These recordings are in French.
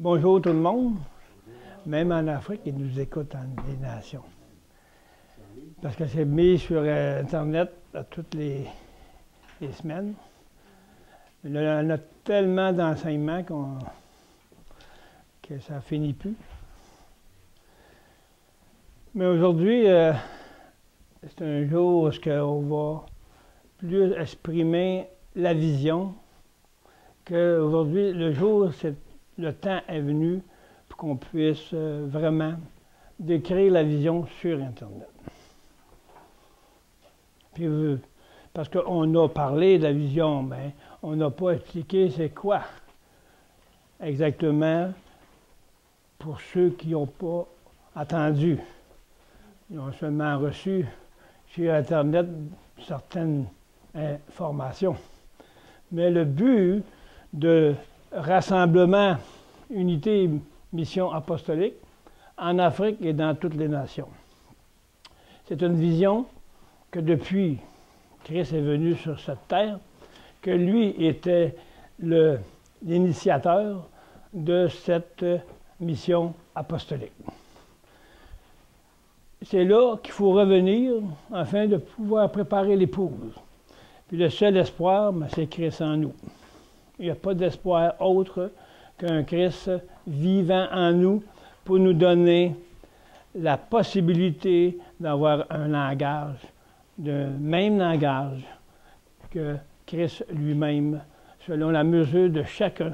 Bonjour tout le monde. Même en Afrique, ils nous écoutent en des nations. Parce que c'est mis sur Internet toutes les semaines. Là, on a tellement d'enseignements que ça ne finit plus. Mais aujourd'hui, c'est un jour où on va plus exprimer la vision. Qu'aujourd'hui, le temps est venu pour qu'on puisse vraiment décrire la vision sur Internet. Puis, parce qu'on a parlé de la vision, mais on n'a pas expliqué c'est quoi exactement pour ceux qui n'ont pas attendu. Ils ont seulement reçu sur Internet certaines informations. Mais le but de rassemblement, unité, mission apostolique en Afrique et dans toutes les nations. C'est une vision que depuis Christ est venu sur cette terre, que lui était l'initiateur de cette mission apostolique. C'est là qu'il faut revenir afin de pouvoir préparer l'épouse. Puis le seul espoir, c'est Christ en nous. Il n'y a pas d'espoir autre qu'un Christ vivant en nous pour nous donner la possibilité d'avoir un langage, le même langage que Christ lui-même, selon la mesure de chacun,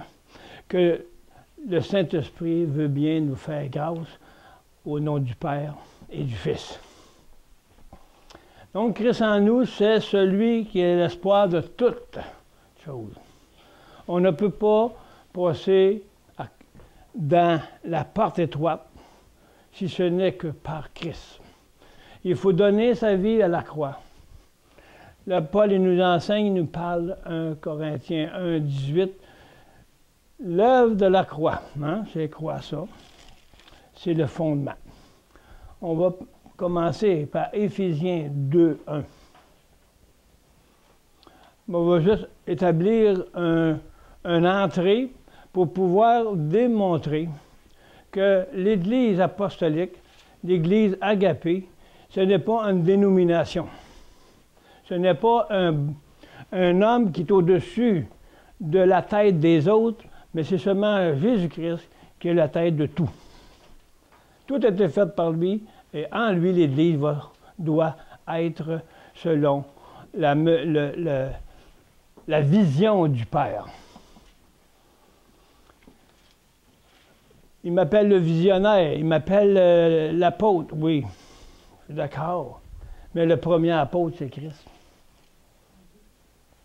que le Saint-Esprit veut bien nous faire grâce au nom du Père et du Fils. Donc, Christ en nous, c'est celui qui est l'espoir de toutes choses. On ne peut pas passer dans la porte étroite si ce n'est que par Christ. Il faut donner sa vie à la croix. Là, Paul il nous enseigne, il nous parle, 1 Corinthiens 1, 18, l'œuvre de la croix, c'est quoi ça? C'est le fondement. On va commencer par Éphésiens 2, 1. On va juste établir une entrée pour pouvoir démontrer que l'Église apostolique, l'Église agapée, ce n'est pas une dénomination. Ce n'est pas un homme qui est au-dessus de la tête des autres, mais c'est seulement Jésus-Christ qui est la tête de tout. Tout a été fait par lui, et en lui, l'Église doit être selon la vision du Père. Il m'appelle le visionnaire, il m'appelle l'apôtre, oui, je suis d'accord. Mais le premier apôtre, c'est Christ.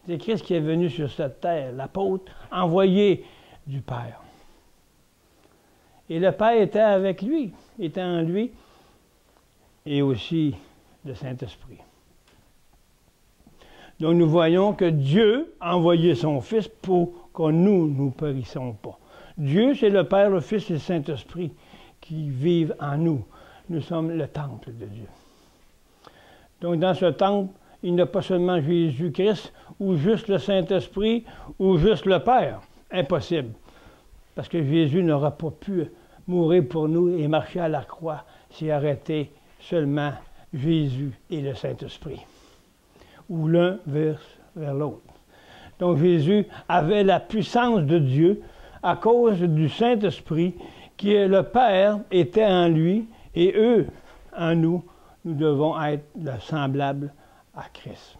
C'est Christ qui est venu sur cette terre, l'apôtre envoyé du Père. Et le Père était avec lui, était en lui, et aussi le Saint-Esprit. Donc nous voyons que Dieu a envoyé son Fils pour que nous ne périssons pas. Dieu, c'est le Père, le Fils et le Saint-Esprit qui vivent en nous. Nous sommes le temple de Dieu. Donc dans ce temple, il n'y a pas seulement Jésus-Christ, ou juste le Saint-Esprit, ou juste le Père. Impossible. Parce que Jésus n'aura pas pu mourir pour nous et marcher à la croix s'il arrêtait seulement Jésus et le Saint-Esprit. Ou l'un vers l'autre. Donc Jésus avait la puissance de Dieu à cause du Saint-Esprit qui est le Père était en lui et eux en nous. Nous devons être semblables à Christ.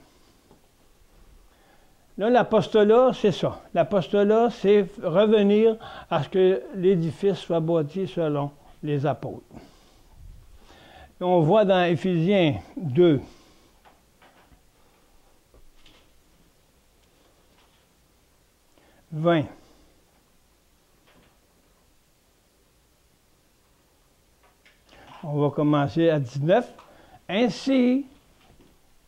Là, l'apostolat, c'est ça. L'apostolat, c'est revenir à ce que l'édifice soit bâti selon les apôtres. Et on voit dans Éphésiens 2, « 20. On va commencer à 19. « Ainsi,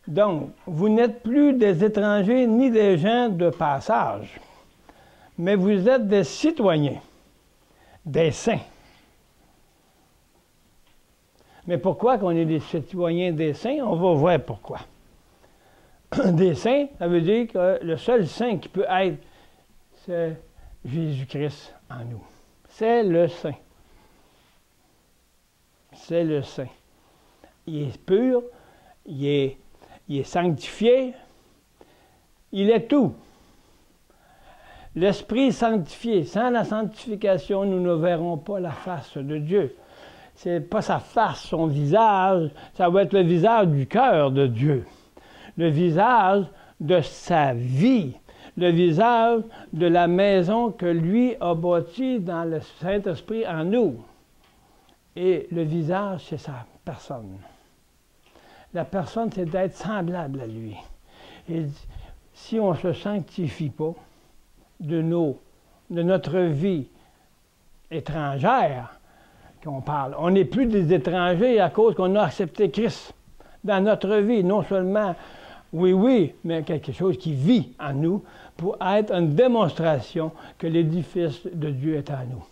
donc, vous n'êtes plus des étrangers ni des gens de passage, mais vous êtes des citoyens, des saints. » Mais pourquoi qu'on est des citoyens des saints? On va voir pourquoi. Des saints, ça veut dire que le seul saint qui peut être, c'est Jésus-Christ en nous. C'est le saint. C'est le saint. Il est pur, il est sanctifié, il est tout. L'Esprit sanctifié. Sans la sanctification, nous ne verrons pas la face de Dieu. Ce n'est pas sa face, son visage, ça va être le visage du cœur de Dieu. Le visage de sa vie. Le visage de la maison que lui a bâtie dans le Saint-Esprit en nous. Et le visage, c'est sa personne. La personne, c'est d'être semblable à lui. Et si on ne se sanctifie pas de notre vie étrangère, qu'on parle, on n'est plus des étrangers à cause qu'on a accepté Christ dans notre vie. Non seulement, oui, mais quelque chose qui vit en nous pour être une démonstration que l'édifice de Dieu est en nous.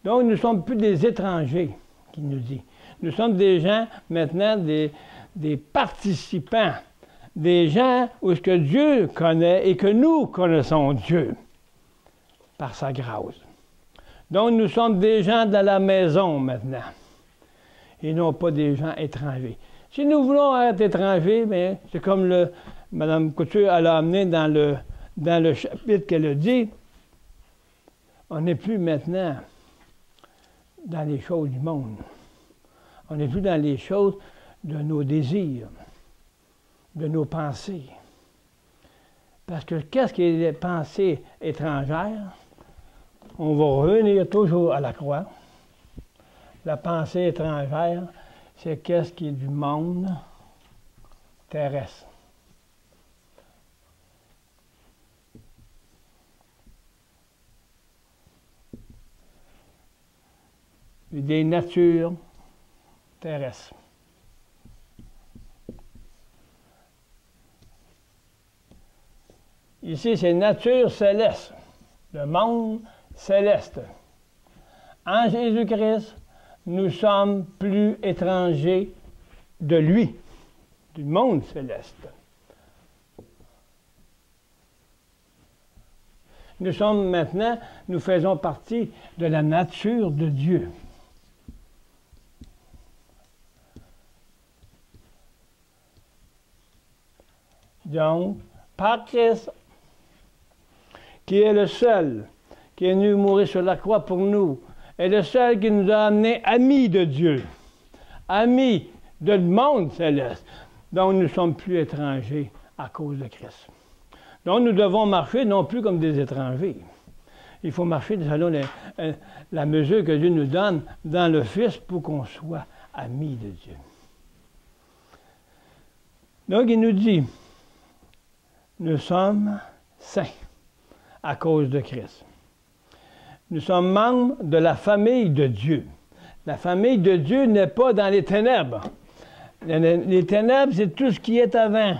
Donc, nous ne sommes plus des étrangers, qu'il nous dit. Nous sommes des gens, maintenant, des participants, des gens où ce que Dieu connaît et que nous connaissons Dieu par sa grâce. Donc, nous sommes des gens de la maison maintenant et non pas des gens étrangers. Si nous voulons être étrangers, bien, c'est comme Mme Couture elle a amené dans le chapitre qu'elle a dit, on n'est plus maintenant dans les choses du monde. On n'est plus dans les choses de nos désirs, de nos pensées. Parce que qu'est-ce qui est les pensées étrangères? On va revenir toujours à la croix. La pensée étrangère, c'est qu'est-ce qui est du monde terrestre. Des natures terrestres. Ici, c'est nature céleste, le monde céleste. En Jésus-Christ, nous sommes plus étrangers de lui, du monde céleste. Nous sommes maintenant, nous faisons partie de la nature de Dieu. Donc, par Christ, qui est le seul qui est venu mourir sur la croix pour nous, est le seul qui nous a amenés amis de Dieu, amis du monde céleste. Donc, nous ne sommes plus étrangers à cause de Christ. Donc, nous devons marcher non plus comme des étrangers. Il faut marcher selon la mesure que Dieu nous donne dans le Fils pour qu'on soit amis de Dieu. Donc, il nous dit, nous sommes saints à cause de Christ. Nous sommes membres de la famille de Dieu. La famille de Dieu n'est pas dans les ténèbres. Les ténèbres, c'est tout ce qui est avant.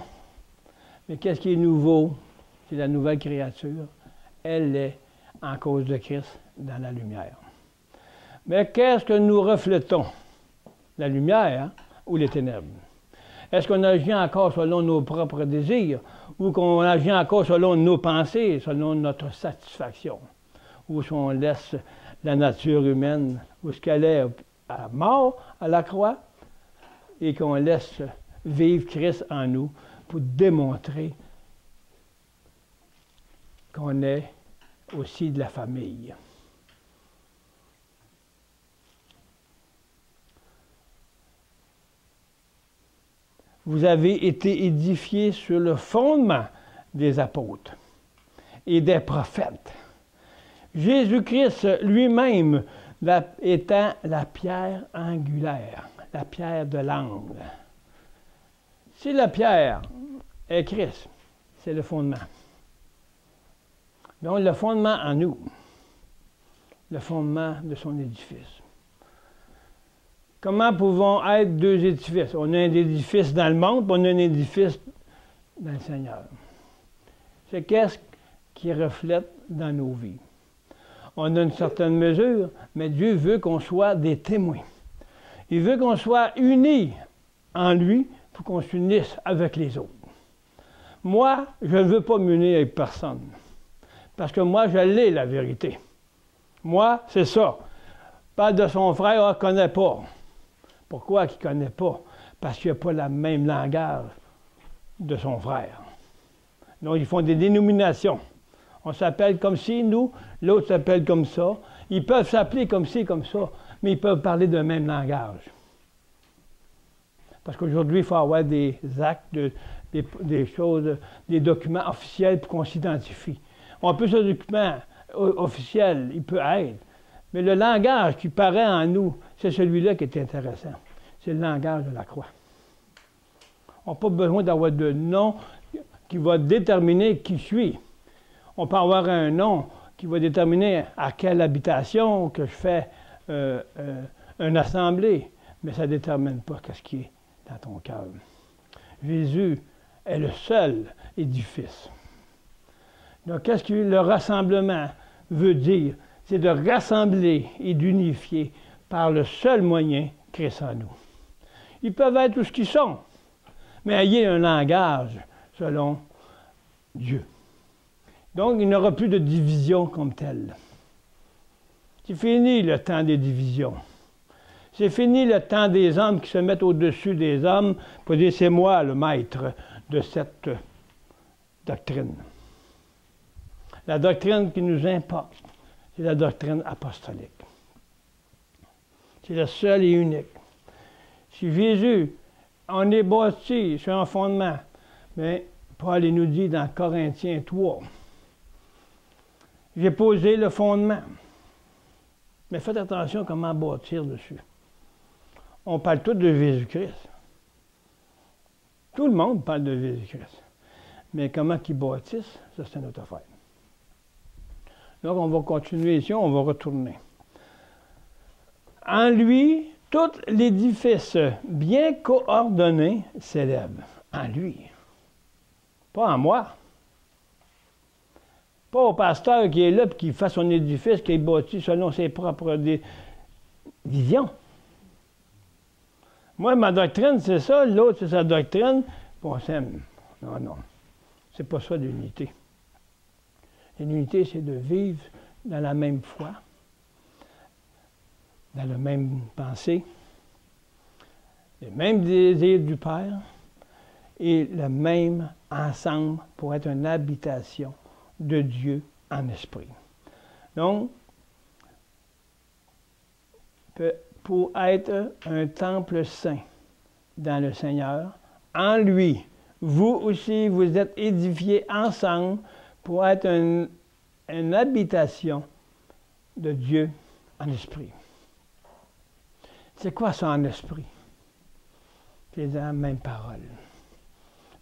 Mais qu'est-ce qui est nouveau? C'est la nouvelle créature. Elle est, en cause de Christ, dans la lumière. Mais qu'est-ce que nous reflétons? La lumière ou les ténèbres? Est-ce qu'on agit encore selon nos propres désirs ou qu'on agit encore selon nos pensées, selon notre satisfaction? Ou si on laisse la nature humaine où ce qu'elle est à mort à la croix et qu'on laisse vivre Christ en nous pour démontrer qu'on est aussi de la famille. Vous avez été édifiés sur le fondement des apôtres et des prophètes. Jésus-Christ lui-même étant la pierre angulaire, la pierre de l'angle. Si la pierre est Christ, c'est le fondement. Donc le fondement en nous, le fondement de son édifice. Comment pouvons être deux édifices? On a un édifice dans le monde, puis on a un édifice dans le Seigneur. C'est qu'est-ce qui reflète dans nos vies. On a une certaine mesure, mais Dieu veut qu'on soit des témoins. Il veut qu'on soit unis en lui pour qu'on s'unisse avec les autres. Moi, je ne veux pas m'unir avec personne. Parce que moi, je l'ai, la vérité. Moi, c'est ça. Parle de son frère, il ne connaît pas. Pourquoi qu'il ne connaît pas? Parce qu'il n'a pas le même langage de son frère. Donc, ils font des dénominations. On s'appelle comme ci, nous, l'autre s'appelle comme ça. Ils peuvent s'appeler comme ci, comme ça, mais ils peuvent parler d'un même langage. Parce qu'aujourd'hui, il faut avoir des actes, des choses, des documents officiels pour qu'on s'identifie. On peut ce document officiel, il peut être, mais le langage qui paraît en nous, c'est celui-là qui est intéressant. C'est le langage de la croix. On n'a pas besoin d'avoir de nom qui va déterminer qui je suis. On peut avoir un nom qui va déterminer à quelle habitation que je fais une assemblée, mais ça ne détermine pas ce qui est dans ton cœur. Jésus est le seul édifice. Donc, qu'est-ce que le rassemblement veut dire? C'est de rassembler et d'unifier par le seul moyen, Christ en nous. Ils peuvent être tout ce qu'ils sont, mais ayez un langage selon Dieu. Donc, il n'y aura plus de division comme telle. C'est fini le temps des divisions. C'est fini le temps des hommes qui se mettent au-dessus des hommes pour dire c'est moi le maître de cette doctrine. La doctrine qui nous importe, c'est la doctrine apostolique. C'est la seule et unique. Si Jésus, on est bâti sur un fondement, mais Paul nous dit dans Corinthiens 3, j'ai posé le fondement. Mais faites attention à comment bâtir dessus. On parle tous de Jésus-Christ. Tout le monde parle de Jésus-Christ. Mais comment qu'ils bâtissent, ça c'est notre affaire. Donc on va continuer ici, on va retourner. En lui, tout l'édifice bien coordonné s'élève. En lui. Pas en moi. Pas au pasteur qui est là et qui fait son édifice, qui est bâti selon ses propres visions. Moi, ma doctrine, c'est ça, l'autre, c'est sa doctrine, puis on s'aime. Non, non. C'est pas ça l'unité. L'unité, c'est de vivre dans la même foi, dans la même pensée, les mêmes désirs du Père et le même ensemble pour être une habitation de Dieu en esprit. Donc, pour être un temple saint dans le Seigneur, en lui, vous aussi, vous êtes édifiés ensemble pour être une habitation de Dieu en esprit. C'est quoi ça en esprit? C'est la même parole.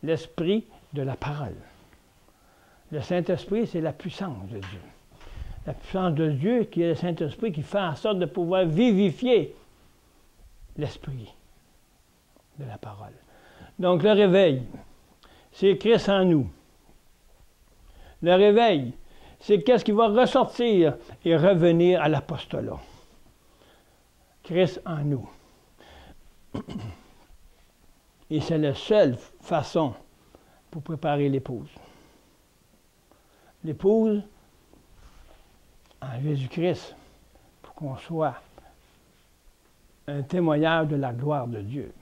L'esprit de la parole. Le Saint-Esprit, c'est la puissance de Dieu. La puissance de Dieu qui est le Saint-Esprit qui fait en sorte de pouvoir vivifier l'esprit de la parole. Donc le réveil, c'est Christ en nous. Le réveil, c'est qu'est-ce qui va ressortir et revenir à l'apostolat. Christ en nous. Et c'est la seule façon pour préparer l'épouse. L'épouse en Jésus-Christ, pour qu'on soit un témoignage de la gloire de Dieu.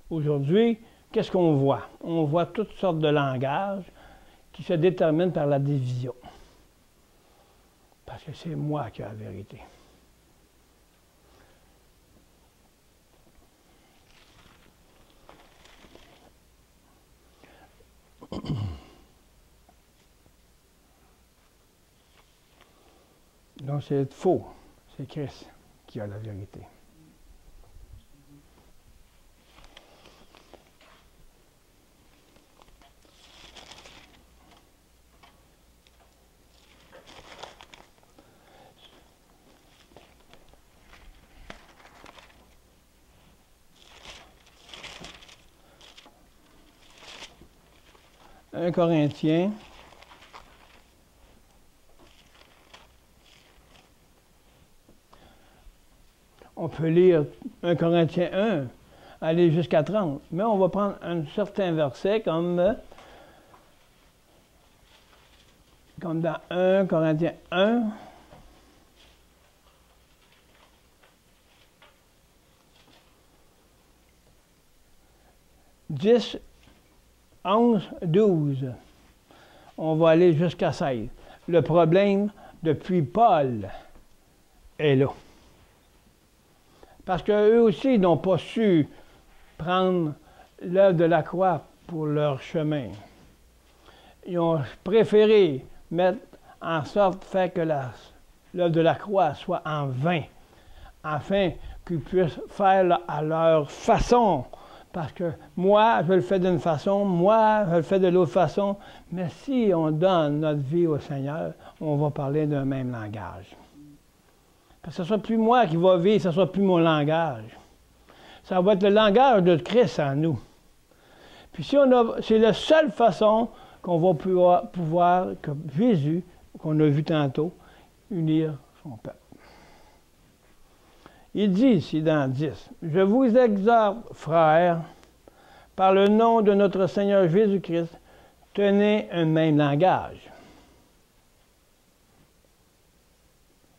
Aujourd'hui, qu'est-ce qu'on voit? On voit toutes sortes de langages qui se déterminent par la division. Parce que c'est moi qui ai la vérité. Donc c'est faux. C'est Christ qui a la vérité. Un Corinthiens. On peut lire 1 Corinthiens 1, aller jusqu'à 30. Mais on va prendre un certain verset comme dans 1 Corinthiens 1, 10, 11, 12. On va aller jusqu'à 16. Le problème, depuis Paul, est là. Parce qu'eux aussi n'ont pas su prendre l'œuvre de la croix pour leur chemin. Ils ont préféré mettre en sorte faire que l'œuvre de la croix soit en vain, afin qu'ils puissent faire à leur façon. Parce que moi, je le fais d'une façon, moi, je le fais de l'autre façon. Mais si on donne notre vie au Seigneur, on va parler d'un même langage. Que ce ne soit plus moi qui va vivre, ce ne soit plus mon langage. Ça va être le langage de Christ en nous. Puis si c'est la seule façon qu'on va pouvoir, que Jésus, qu'on a vu tantôt, unir son peuple. Il dit ici dans 10, « Je vous exhorte, frères, par le nom de notre Seigneur Jésus-Christ, tenez un même langage.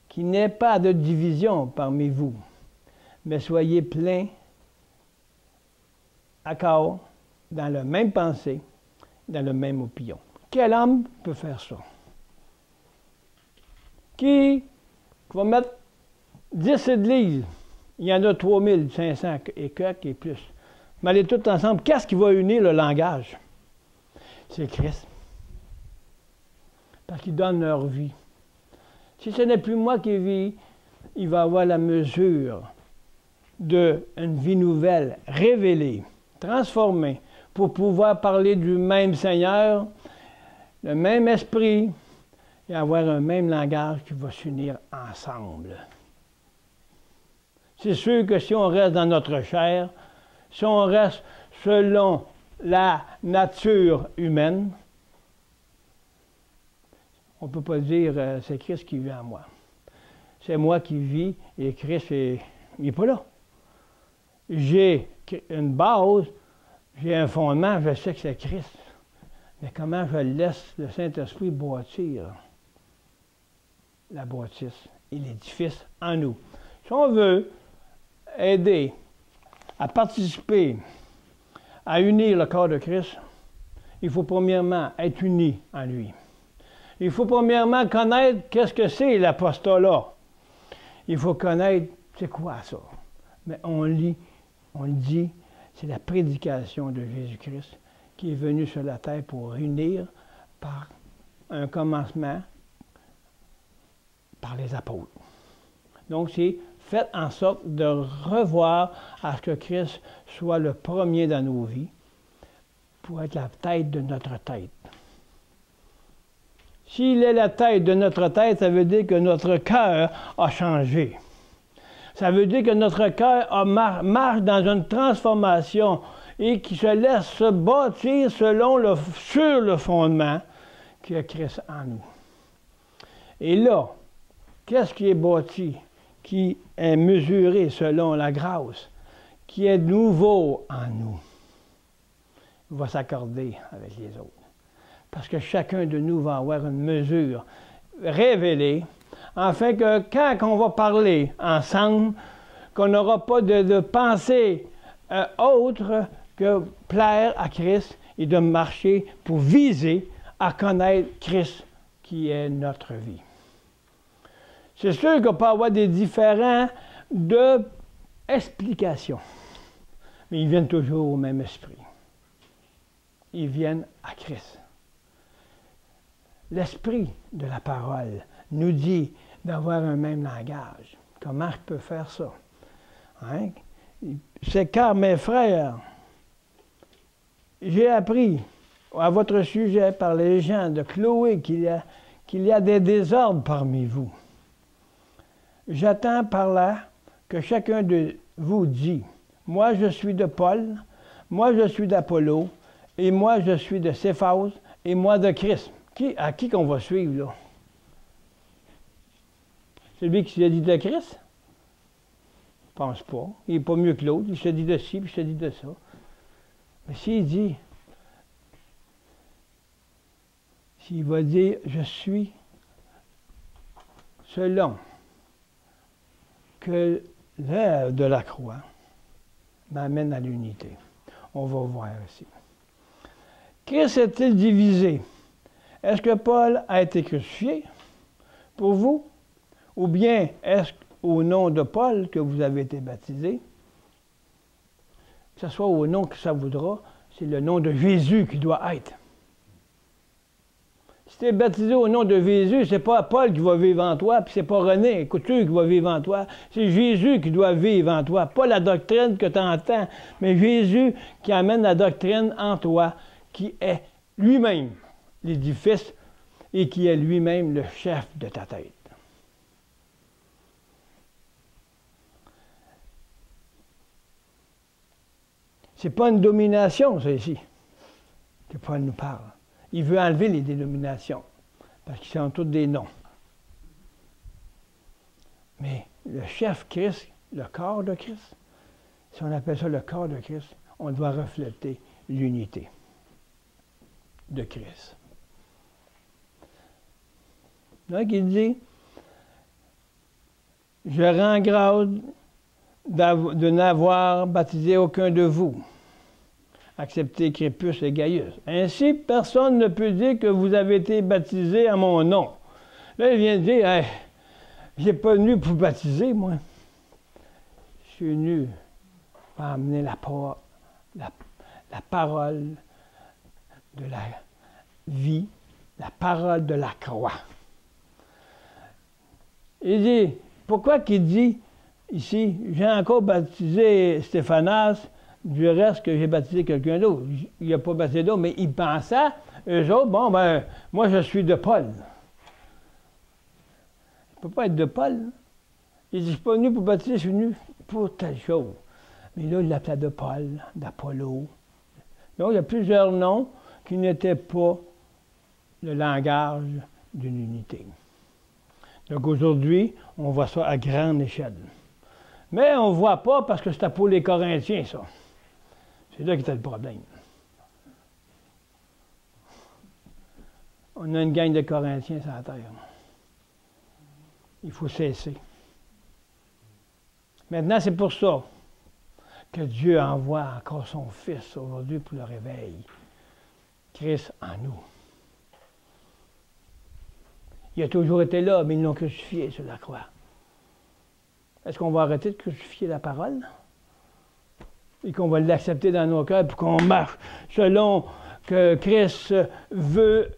Qu'il n'y ait pas de division parmi vous, mais soyez pleins, accord, dans la même pensée, dans la même opinion. » Quel homme peut faire ça? Qui va mettre 10 églises, il y en a 3500 et quelques et plus. Mais allez tous ensemble, qu'est-ce qui va unir le langage? C'est Christ. Parce qu'il donne leur vie. Si ce n'est plus moi qui vis, il va avoir la mesure d'une vie nouvelle, révélée, transformée, pour pouvoir parler du même Seigneur, le même esprit, et avoir un même langage qui va s'unir ensemble. C'est sûr que si on reste dans notre chair, si on reste selon la nature humaine, on ne peut pas dire c'est Christ qui vit en moi. C'est moi qui vis et Christ n'est pas là. J'ai une base, j'ai un fondement, je sais que c'est Christ. Mais comment je laisse le Saint-Esprit bâtir la bâtisse et l'édifice en nous? Si on veut aider à participer à unir le corps de Christ, il faut premièrement être uni en lui. Il faut premièrement connaître qu'est-ce que c'est l'apostolat. Il faut connaître c'est quoi ça. Mais on lit, on le dit, c'est la prédication de Jésus-Christ qui est venu sur la terre pour unir par un commencement par les apôtres. Donc c'est faites en sorte de revoir à ce que Christ soit le premier dans nos vies pour être la tête de notre tête. S'il est la tête de notre tête, ça veut dire que notre cœur a changé. Ça veut dire que notre cœur marche dans une transformation et qui se laisse se bâtir sur le fondement qui est Christ en nous. Et là, qu'est-ce qui est bâti, qui est mesuré selon la grâce, qui est nouveau en nous, va s'accorder avec les autres. Parce que chacun de nous va avoir une mesure révélée, afin que quand on va parler ensemble, qu'on n'aura pas de pensée autre que plaire à Christ et de marcher pour viser à connaître Christ qui est notre vie. C'est sûr qu'on peut avoir des différents d'explications, mais ils viennent toujours au même esprit. Ils viennent à Christ. L'esprit de la parole nous dit d'avoir un même langage. Comment je peux faire ça? Hein? C'est car, mes frères, j'ai appris à votre sujet par les gens de Chloé qu'il y a des désordres parmi vous. J'attends par là que chacun de vous dit, moi je suis de Paul, moi je suis d'Apollo, et moi je suis de Céphas, et moi de Christ. À qui qu'on va suivre, là? Celui qui se dit de Christ? Je pense pas. Il n'est pas mieux que l'autre. Il se dit de ci, puis il se dit de ça. Mais s'il va dire, je suis selon que l'œuvre de la croix m'amène à l'unité. on va voir ici. Christ est-il divisé? Est-ce que Paul a été crucifié pour vous? Ou bien est-ce au nom de Paul que vous avez été baptisé? Que ce soit au nom que ça voudra, c'est le nom de Jésus qui doit être. Si tu es baptisé au nom de Jésus, c'est pas Paul qui va vivre en toi, puis c'est pas René Couture qui va vivre en toi, c'est Jésus qui doit vivre en toi. Pas la doctrine que tu entends, mais Jésus qui amène la doctrine en toi, qui est lui-même l'édifice et qui est lui-même le chef de ta tête. C'est pas une domination, ça, ici, que Paul nous parle. Il veut enlever les dénominations, parce qu'ils sont tous des noms. Mais le chef Christ, le corps de Christ, si on appelle ça le corps de Christ, on doit refléter l'unité de Christ. Donc il dit, je rends grâce de n'avoir baptisé aucun de vous, accepté Crépus et Gaius. Ainsi, personne ne peut dire que vous avez été baptisés à mon nom. Là, il vient de dire, hey, je n'ai pas venu pour baptiser, moi. Je suis venu pour amener la parole de la vie, la parole de la croix. Il dit, pourquoi qu'il dit ici, j'ai encore baptisé Stéphanas, du reste que j'ai baptisé quelqu'un d'autre. Il n'a pas baptisé d'autre, mais il pensait, eux autres, bon, ben, moi je suis de Paul. Il ne peut pas être de Paul. Il dit, je ne suis pas venu pour baptiser, je suis venu pour telle chose. Mais là, il l'appelait de Paul, d'Apollo. Donc, il y a plusieurs noms qui n'étaient pas le langage d'une unité. Donc, aujourd'hui, on voit ça à grande échelle. Mais on ne voit pas parce que c'était pour les Corinthiens, ça. C'est là qu'était le problème. On a une gang de Corinthiens sur la terre. Il faut cesser. Maintenant, c'est pour ça que Dieu envoie encore son Fils aujourd'hui pour le réveil. Christ en nous. Il a toujours été là, mais ils l'ont crucifié sur la croix. Est-ce qu'on va arrêter de crucifier la parole? Et qu'on va l'accepter dans nos cœurs pour qu'on marche selon que Christ veut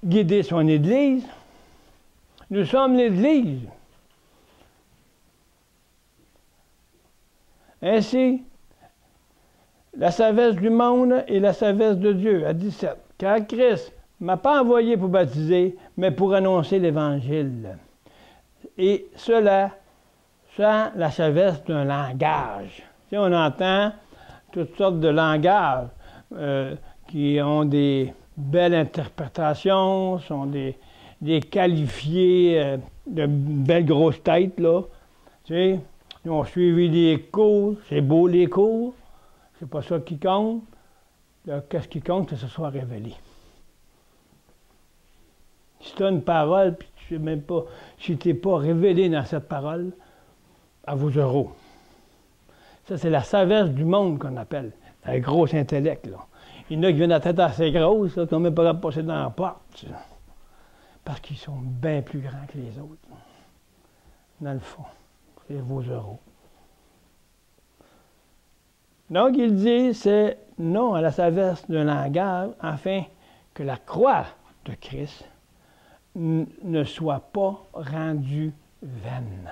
guider son Église? Nous sommes l'Église. Ainsi, la sagesse du monde et la sagesse de Dieu, à 17. Car Christ ne m'a pas envoyé pour baptiser, mais pour annoncer l'Évangile. Et cela sans la sagesse d'un langage. Tu sais, on entend toutes sortes de langages qui ont des belles interprétations, sont des qualifiés de belles grosses têtes, là. Tu sais, ils ont suivi les cours, c'est beau les cours, c'est pas ça qui compte. Qu'est-ce qui compte, c'est que ce soit révélé. Si tu as une parole, puis tu ne sais même pas, si tu n'es pas révélé dans cette parole, à vos euros. Ça, c'est la sagesse du monde qu'on appelle, un gros intellect, là. Il y en a qui viennent à la tête assez grosse, là, qui n'ont même pas passer dans la porte, parce qu'ils sont bien plus grands que les autres, là. Dans le fond, c'est vos euros. Donc, il dit, c'est non à la sagesse d'un langage, afin que la croix de Christ ne soit pas rendue vaine.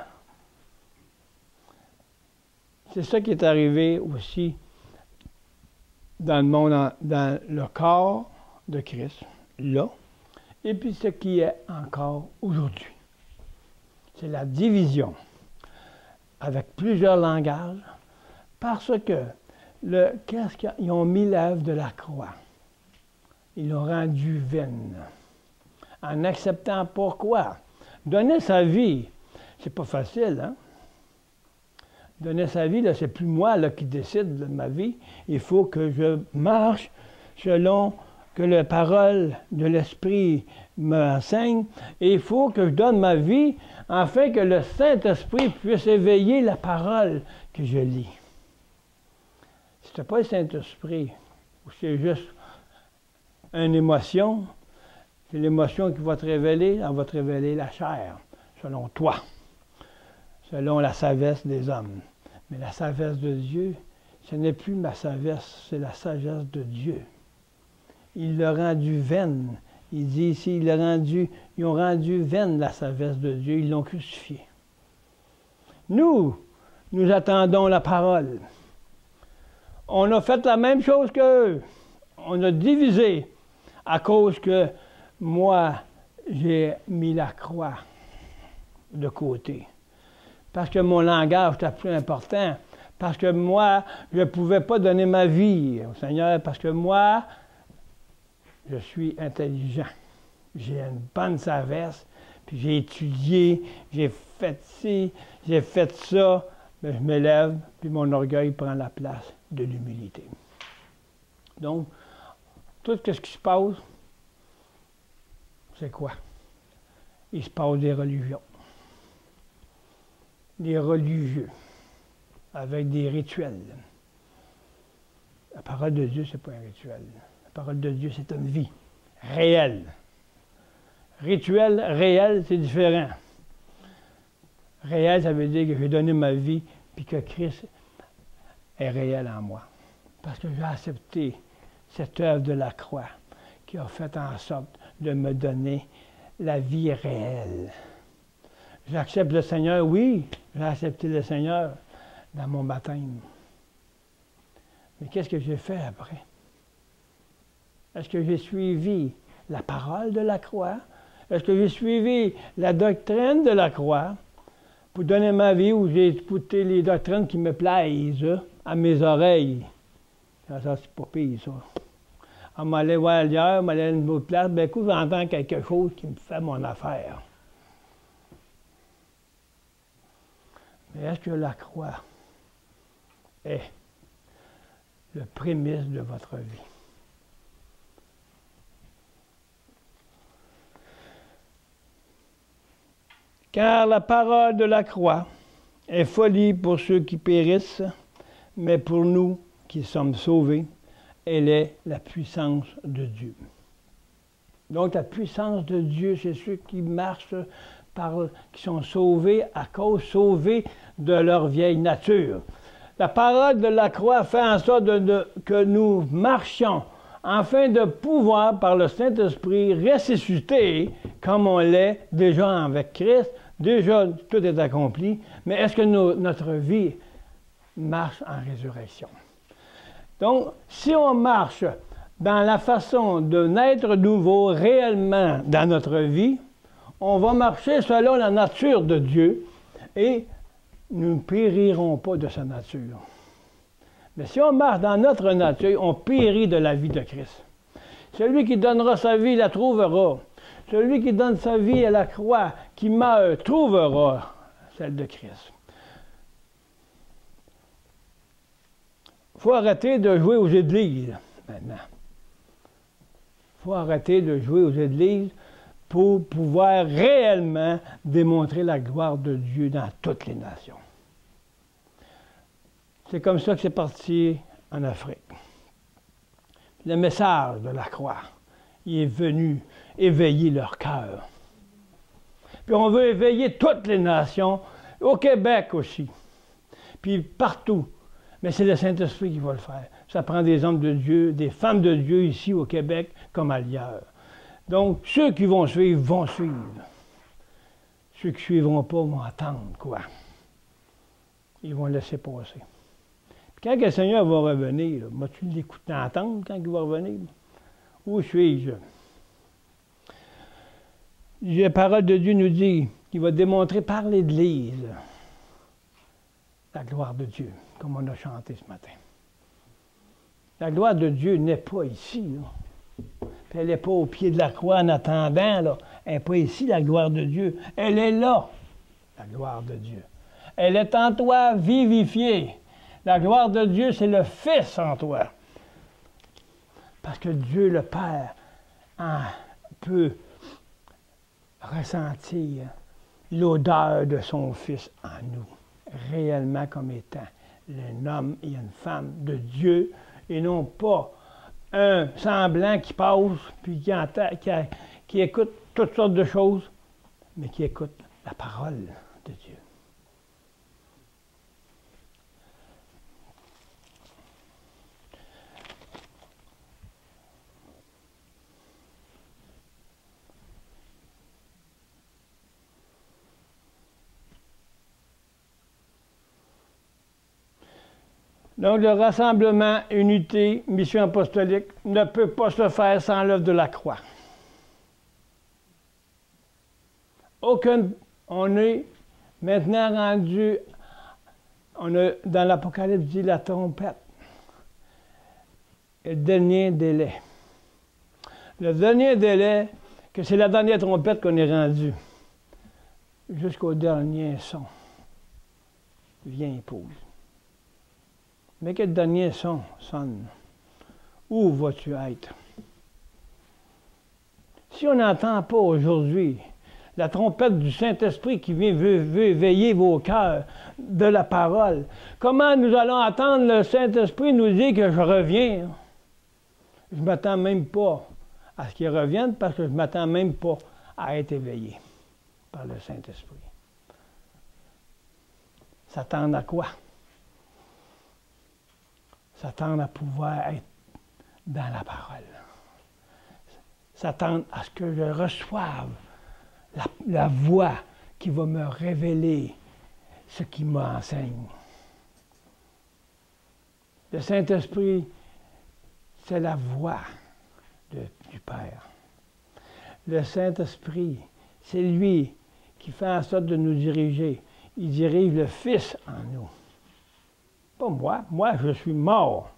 C'est ça qui est arrivé aussi dans le monde, dans le corps de Christ, là, et puis ce qui est encore aujourd'hui. C'est la division avec plusieurs langages, parce que qu'est-ce qu'ils ont mis l'œuvre de la croix? Ils l'ont rendue vaine. En acceptant pourquoi? Donner sa vie, c'est pas facile, hein? Donner sa vie, là, c'est plus moi là, qui décide de ma vie. Il faut que je marche selon que la parole de l'Esprit m'enseigne. Et il faut que je donne ma vie afin que le Saint-Esprit puisse éveiller la parole que je lis. c'était pas le Saint-Esprit, ou c'est juste une émotion, c'est l'émotion qui va te révéler, elle va te révéler la chair, selon toi, selon la sagesse des hommes. Mais la sagesse de Dieu, ce n'est plus ma sagesse, c'est la sagesse de Dieu. Il l'a rendu vaine. Il dit ici, ils ont rendu vaine la sagesse de Dieu, ils l'ont crucifié. Nous attendons la parole. On a fait la même chose qu'eux. On a divisé à cause que moi, j'ai mis la croix de côté. Parce que mon langage était plus important. Parce que moi, je ne pouvais pas donner ma vie au Seigneur. Parce que moi, je suis intelligent. J'ai une bonne sagesse. Puis j'ai étudié, j'ai fait ci, j'ai fait ça. Mais je m'élève, puis mon orgueil prend la place de l'humilité. Donc, tout ce qui se passe, c'est quoi? Il se passe des religions. Des religieux, avec des rituels. La parole de Dieu, ce n'est pas un rituel. La parole de Dieu, c'est une vie réelle. Rituel, réel, c'est différent. Réel, ça veut dire que j'ai donné ma vie, puis que Christ est réel en moi. Parce que j'ai accepté cette œuvre de la croix qui a fait en sorte de me donner la vie réelle. J'accepte le Seigneur, oui, j'ai accepté le Seigneur dans mon baptême. Mais qu'est-ce que j'ai fait après? Est-ce que j'ai suivi la parole de la croix? Est-ce que j'ai suivi la doctrine de la croix pour donner ma vie ou j'ai écouté les doctrines qui me plaisent à mes oreilles? Ça, c'est pas pire, ça. On m'allait voir ailleurs, on m'allait à une autre place, ben écoute, j'entends quelque chose qui me fait mon affaire. Mais est-ce que la croix est le prémisse de votre vie? Car la parole de la croix est folie pour ceux qui périssent, mais pour nous qui sommes sauvés, elle est la puissance de Dieu. Donc la puissance de Dieu, c'est ceux qui marchent qui sont sauvés à cause, sauvés de leur vieille nature. La parole de la croix fait en sorte que nous marchions afin de pouvoir, par le Saint-Esprit, ressusciter comme on l'est déjà avec Christ. Déjà, tout est accompli, mais est-ce que notre vie marche en résurrection? Donc, si on marche dans la façon de naître nouveau réellement dans notre vie, on va marcher selon la nature de Dieu et nous ne périrons pas de sa nature. Mais si on marche dans notre nature, on périt de la vie de Christ. Celui qui donnera sa vie la trouvera. Celui qui donne sa vie à la croix, qui meurt, trouvera celle de Christ. Il faut arrêter de jouer aux églises maintenant. Il faut arrêter de jouer aux églises pour pouvoir réellement démontrer la gloire de Dieu dans toutes les nations. C'est comme ça que c'est parti en Afrique. Le message de la croix, il est venu éveiller leur cœur. Puis on veut éveiller toutes les nations, au Québec aussi, puis partout. Mais c'est le Saint-Esprit qui va le faire. Ça prend des hommes de Dieu, des femmes de Dieu ici au Québec comme ailleurs. Donc, ceux qui vont suivre, vont suivre. Ceux qui ne suivront pas vont attendre, quoi. Ils vont laisser passer. Puis quand le Seigneur va revenir, vas-tu l'écouter entendre quand il va revenir? Où suis-je? La parole de Dieu nous dit qu'il va démontrer par l'Église la gloire de Dieu, comme on a chanté ce matin. La gloire de Dieu n'est pas ici, là. Puis elle n'est pas au pied de la croix en attendant, là. Elle n'est pas ici, la gloire de Dieu. Elle est là, la gloire de Dieu. Elle est en toi, vivifiée. La gloire de Dieu, c'est le Fils en toi. Parce que Dieu, le Père, peut ressentir l'odeur de son Fils en nous, réellement comme étant un homme et une femme de Dieu, et non pas un semblant qui passe, puis qui écoute toutes sortes de choses, mais qui écoute la parole de Dieu. Donc, le rassemblement, unité, mission apostolique ne peut pas se faire sans l'œuvre de la croix. On est maintenant rendu, dans l'Apocalypse dit la trompette, le dernier délai. Le dernier délai, que c'est la dernière trompette qu'on est rendu, jusqu'au dernier son. Viens, épouse. Mais que le dernier son sonne. Où vas-tu être? Si on n'entend pas aujourd'hui la trompette du Saint-Esprit qui veut éveiller vos cœurs de la parole, comment nous allons attendre le Saint-Esprit nous dire que je reviens? Je ne m'attends même pas à ce qu'il revienne parce que je ne m'attends même pas à être éveillé par le Saint-Esprit. S'attendre à quoi? S'attendre à pouvoir être dans la parole. S'attendre à ce que je reçoive la voix qui va me révéler ce qui m'enseigne. Le Saint-Esprit, c'est la voix du Père. Le Saint-Esprit, c'est lui qui fait en sorte de nous diriger. Il dirige le Fils en nous. Pas moi. Moi, je suis mort.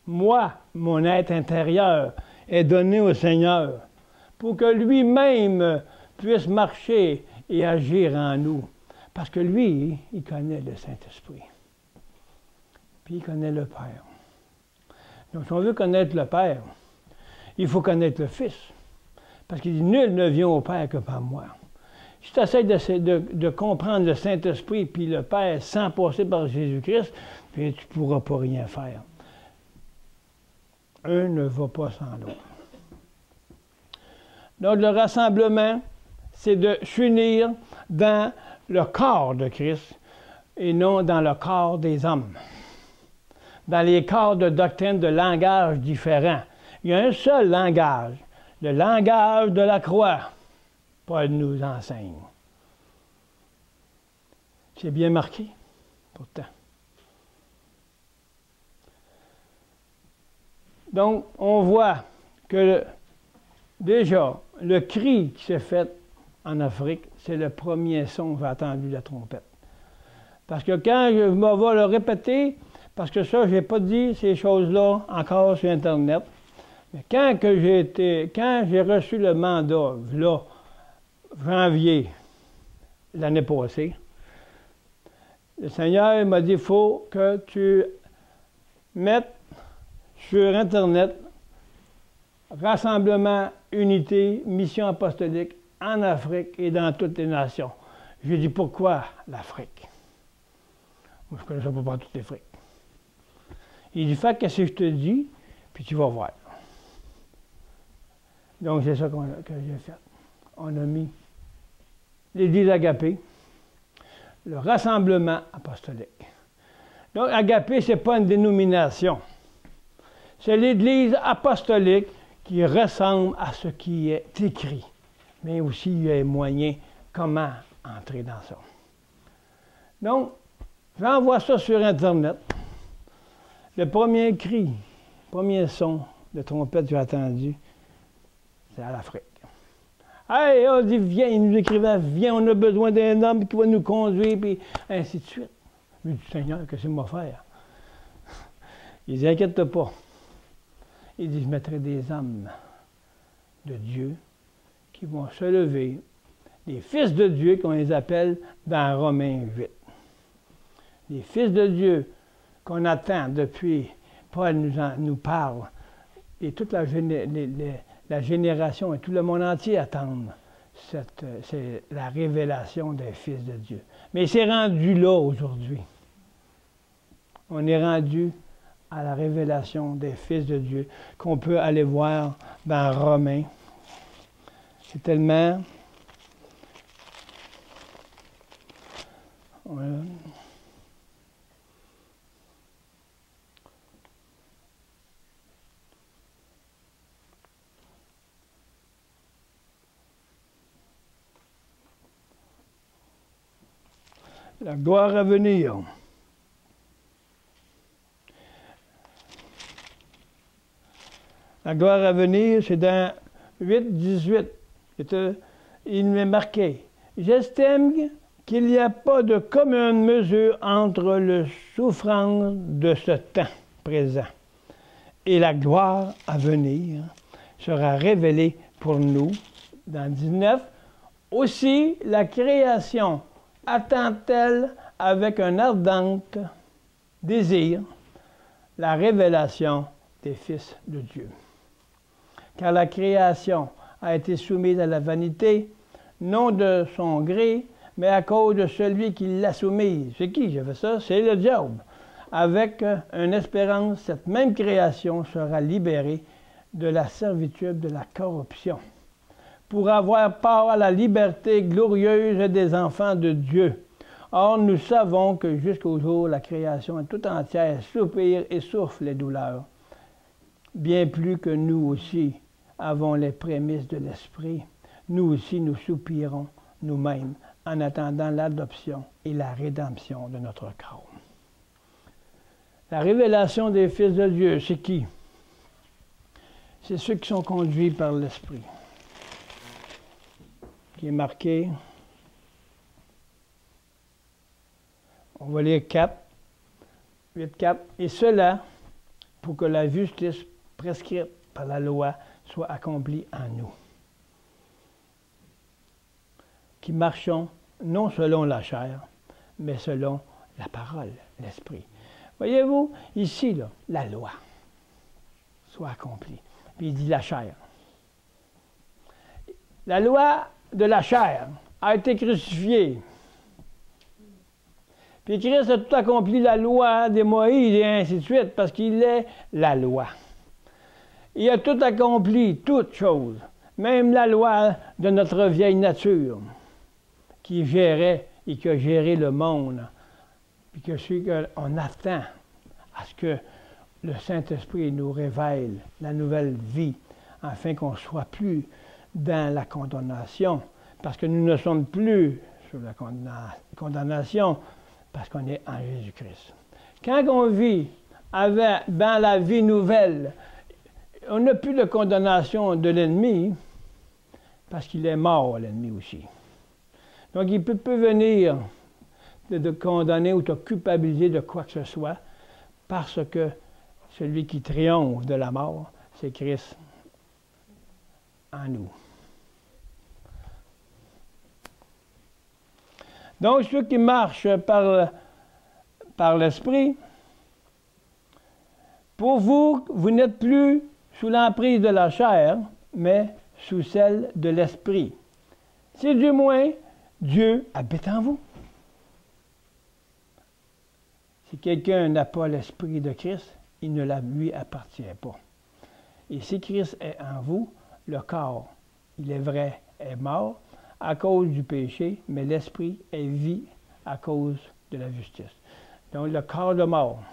Moi, mon être intérieur est donné au Seigneur pour que lui-même puisse marcher et agir en nous. Parce que lui, il connaît le Saint-Esprit. Puis il connaît le Père. Donc, si on veut connaître le Père, il faut connaître le Fils. Parce qu'il dit, nul ne vient au Père que par moi. Si tu essaies de comprendre le Saint-Esprit puis le Père sans passer par Jésus-Christ, puis tu ne pourras pas rien faire. Un ne va pas sans l'autre. Donc, le rassemblement, c'est de s'unir dans le corps de Christ et non dans le corps des hommes. Dans les corps de doctrine, de langage différents. Il y a un seul langage, le langage de la croix. Paul nous enseigne. C'est bien marqué, pourtant. Donc, on voit que déjà, le cri qui s'est fait en Afrique, c'est le premier son que j'ai entendu de la trompette. Parce que quand je me vais le répéter, parce que ça, je n'ai pas dit ces choses-là encore sur Internet, mais quand j'ai reçu le mandat, là, janvier l'année passée, le Seigneur m'a dit, il faut que tu mettes sur Internet Rassemblement, unité, mission apostolique en Afrique et dans toutes les nations. J'ai dit, pourquoi l'Afrique? Moi, je ne connaissais pas toute l'Afrique. Il dit, fais ce que je te dis, puis tu vas voir. Donc, c'est ça que j'ai fait. On a mis l'Église Agapé, le rassemblement apostolique. Donc, Agapé, ce n'est pas une dénomination. C'est l'Église apostolique qui ressemble à ce qui est écrit. Mais aussi, il y a moyen comment entrer dans ça. Donc, j'envoie ça sur Internet. Le premier cri, le premier son de trompette que j'ai entendu, c'est à l'Afrique. Hey, on dit, viens, il nous écrivait, viens, on a besoin d'un homme qui va nous conduire, puis ainsi de suite. Je dis, Seigneur, qu'est-ce qu'il m'a faire? Il dit, inquiète pas. Il dit, je mettrai des hommes de Dieu qui vont se lever, les fils de Dieu qu'on les appelle dans Romains 8. Les fils de Dieu qu'on attend depuis, Paul nous parle, et toute la génération et tout le monde entier attendent c'est la révélation des fils de Dieu. Mais c'est rendu là aujourd'hui. On est rendu à la révélation des fils de Dieu, qu'on peut aller voir dans Romains. C'est tellement... Voilà. La gloire à venir. La gloire à venir, c'est dans 8-18. Il m'est marqué. J'estime qu'il n'y a pas de commune mesure entre le souffrance de ce temps présent et la gloire à venir sera révélée pour nous. Dans 19, aussi la création attend-elle avec un ardent désir la révélation des fils de Dieu. Car la création a été soumise à la vanité, non de son gré, mais à cause de celui qui l'a soumise. C'est qui qui a fait ça? C'est le diable. Avec une espérance, cette même création sera libérée de la servitude de la corruption, pour avoir part à la liberté glorieuse des enfants de Dieu. Or, nous savons que jusqu'au jour, la création tout entière soupire et souffre les douleurs, bien plus que nous aussi avons les prémices de l'Esprit. Nous aussi, nous soupirons nous-mêmes en attendant l'adoption et la rédemption de notre corps. La révélation des fils de Dieu, c'est qui? C'est ceux qui sont conduits par l'Esprit, qui est marqué. On va lire 4, 8, 4. Et cela pour que la justice prescrite par la loi soit accomplie en nous, qui marchons non selon la chair, mais selon la parole, l'Esprit. Voyez-vous, ici, là, la loi soit accomplie. Puis il dit la chair. La loi de la chair a été crucifiée. Puis Christ a tout accompli la loi de Moïse et ainsi de suite, parce qu'il est la loi. Il a tout accompli, toutes choses, même la loi de notre vieille nature, qui gérait et qui a géré le monde, puis que ce qu'on attend à ce que le Saint-Esprit nous révèle la nouvelle vie, afin qu'on ne soit plus dans la condamnation, parce que nous ne sommes plus sur la condamnation, parce qu'on est en Jésus-Christ. Quand on vit dans la vie nouvelle, on n'a plus de condamnation de l'ennemi, parce qu'il est mort, l'ennemi aussi. Donc, il peut venir de condamner ou de culpabiliser de quoi que ce soit, parce que celui qui triomphe de la mort, c'est Christ en nous. Donc, ceux qui marchent par l'Esprit, pour vous, vous n'êtes plus sous l'emprise de la chair, mais sous celle de l'Esprit. Si du moins Dieu habite en vous. Si quelqu'un n'a pas l'Esprit de Christ, il ne lui appartient pas. Et si Christ est en vous, le corps, il est vrai, est mort à cause du péché, mais l'Esprit est vie à cause de la justice. Donc le corps de mort,